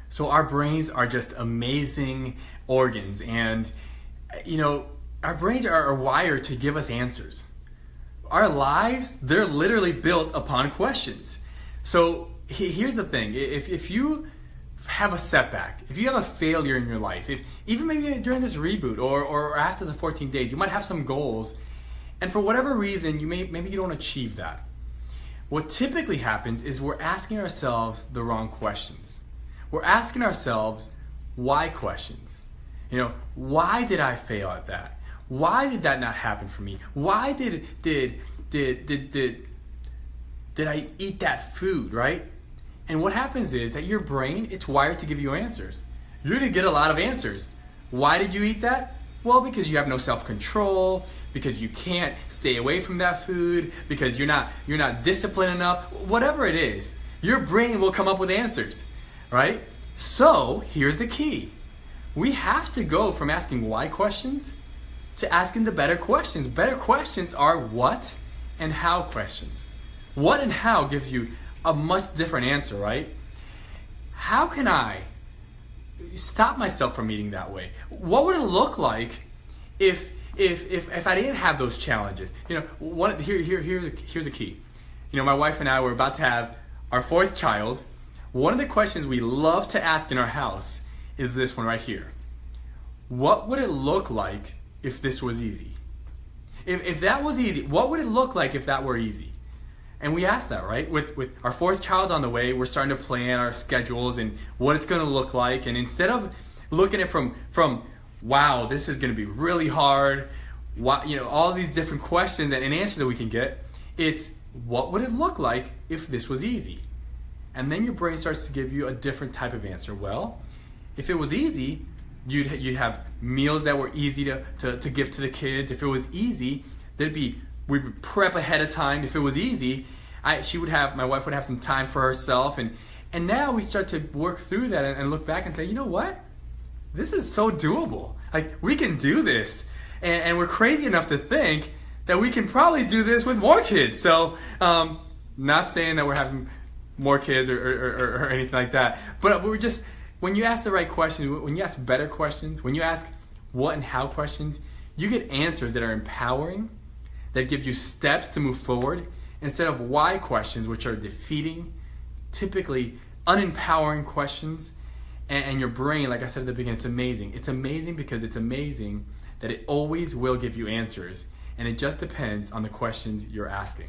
So our brains are just amazing organs, and our brains are wired to give us answers. Our lives, they're literally built upon questions. So here's the thing, if you have a setback, if you have a failure in your life, if even maybe during this reboot or after the 14 days, you might have some goals, and for whatever reason, maybe you don't achieve that. What typically happens is we're asking ourselves the wrong questions. We're asking ourselves why questions. Why did I fail at that? Why did that not happen for me? Why did I eat that food, right? And what happens is that your brain, it's wired to give you answers. You're going to get a lot of answers. Why did you eat that? Well, because you have no self-control, because you can't stay away from that food, because you're not disciplined enough, whatever it is, your brain will come up with answers, right? So here's the key. We have to go from asking why questions to asking the better questions. Better questions are what and how questions. What and how gives you a much different answer, right? How can I stop myself from eating that way? What would it look like if I didn't have those challenges? Here's a key. My wife and I were about to have our fourth child. One of the questions we love to ask in our house is this one right here. What would it look like if this was easy? If that was easy, what would it look like if that were easy? And we ask that, right? With our fourth child on the way, we're starting to plan our schedules and what it's going to look like. And instead of looking at it from wow, this is going to be really hard, all these different questions and an answer that we can get, it's what would it look like if this was easy? And then your brain starts to give you a different type of answer. Well, if it was easy, you'd have meals that were easy to give to the kids. If it was easy, we would prep ahead of time. If it was easy, my wife would have some time for herself, and now we start to work through that and look back and say, you know what? This is so doable. Like, we can do this, and we're crazy enough to think that we can probably do this with more kids. So, not saying that we're having more kids or anything like that, but we're just, when you ask the right questions, when you ask better questions, when you ask what and how questions, you get answers that are empowering, that give you steps to move forward, instead of why questions, which are defeating, typically unempowering questions. And your brain, like I said at the beginning, it's amazing. It's amazing because it's amazing that it always will give you answers, and it just depends on the questions you're asking.